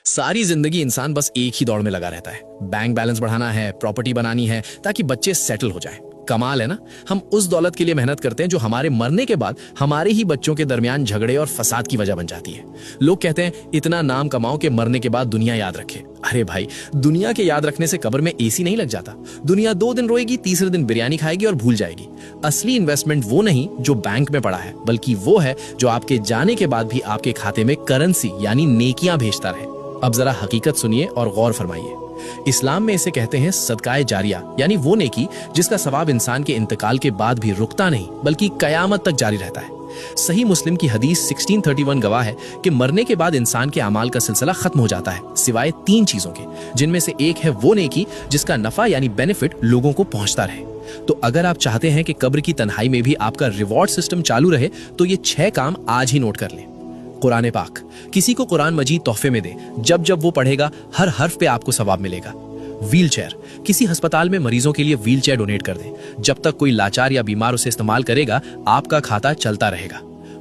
सारी जिंदगी इंसान बस एक ही दौड़ में लगा रहता है। बैंक बैलेंस बढ़ाना है, प्रॉपर्टी बनानी है ताकि बच्चे सेटल हो जाएं। कमाल है ना। हम उस दौलत के लिए मेहनत करते हैं जो हमारे मरने के बाद हमारे ही बच्चों के दरमियान झगड़े और फसाद की वजह बन जाती है। लोग कहते हैं इतना नाम कमाओ कि मरने के बाद दुनिया याद रखे। अरे भाई, दुनिया के याद रखने से कब्र में एसी नहीं लग जाता। दुनिया 2 दिन रोएगी, तीसरे दिन बिरयानी खाएगी और भूल जाएगी। असली इन्वेस्टमेंट वो नहीं जो बैंक में पड़ा है, बल्कि वो है जो आपके जाने के बाद भी आपके खाते में करेंसी यानी नेकियां भेजता रहे। अब जरा हकीकत सुनिए और गौर फरमाइए। इस्लाम में इसे कहते हैं सदकाए जारिया, यानी वो नेकी जिसका सवाब इंसान के इंतकाल के बाद भी रुकता नहीं बल्कि कयामत तक जारी रहता है। सही मुस्लिम की हदीस 1631 गवाह है कि मरने के बाद इंसान के अमाल का सिलसिला खत्म हो जाता है सिवाय 3 चीजों के, जिनमें से एक है वो नेकी जिसका नफा यानी बेनिफिट लोगों को पहुंचता रहे। तो अगर आप चाहते हैं कि कब्र की तन्हाई में भी आपका रिवॉर्ड सिस्टम चालू रहे तो ये 6 काम आज ही नोट कर लें। कुरान पाक, किसी को कुरान मजीद तोहफे में दे। जब जब वो पढ़ेगा हर हर्फ पे आपको सवाब मिलेगा। व्हील चेयर, किसी अस्पताल में मरीजों के लिए व्हील चेयर डोनेट कर दें। जब तक कोई लाचार या बीमार उसे इस्तेमाल करेगा आपका खाता चलता रहेगा।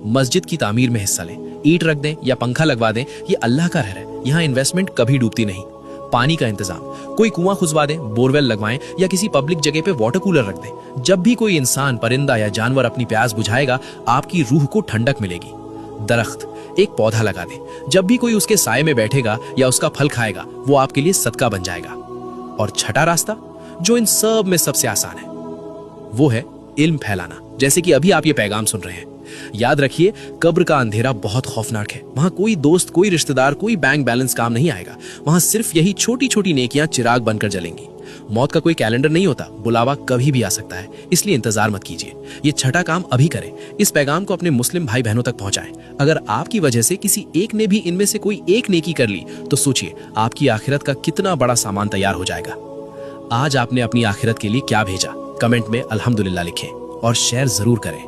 मस्जिद की तामीर में हिस्सा लें, ईंट रख दें या पंखा लगवा दें, ये अल्लाह का घर है, यहाँ इन्वेस्टमेंट कभी डूबती नहीं। पानी का इंतजाम, कोई कुआं खुदवा दें, बोरवेल लगवाएं या किसी पब्लिक जगह पे वाटर कूलर रख दें। जब भी कोई इंसान, परिंदा या जानवर अपनी प्यास बुझाएगा आपकी रूह को ठंडक मिलेगी। दरख्त, एक पौधा लगा दें। जब भी कोई उसके साए में बैठेगा या उसका फल खाएगा वो आपके लिए सदका बन जाएगा। और छठा रास्ता जो इन सब में सबसे आसान है वो है इल्म फैलाना, जैसे कि अभी आप ये पैगाम सुन रहे हैं। याद रखिए, कब्र का अंधेरा बहुत खौफनाक है। वहां कोई दोस्त, कोई रिश्तेदार, कोई बैंक बैलेंस काम नहीं आएगा। वहां सिर्फ यही छोटी छोटी नेकियां चिराग बनकर जलेंगी। मौत का कोई कैलेंडर नहीं होता, बुलावा कभी भी आ सकता है, इसलिए इंतजार मत कीजिए। ये छठा काम अभी करें। इस पैगाम को अपने मुस्लिम भाई बहनों तक पहुंचाएं। अगर आपकी वजह से किसी एक ने भी इनमें से कोई एक नेकी कर ली तो सोचिए आपकी आखिरत का कितना बड़ा सामान तैयार हो जाएगा। आज आपने अपनी आखिरत के लिए क्या भेजा? कमेंट में अल्हम्दुलिल्लाह लिखें और शेयर जरूर करें।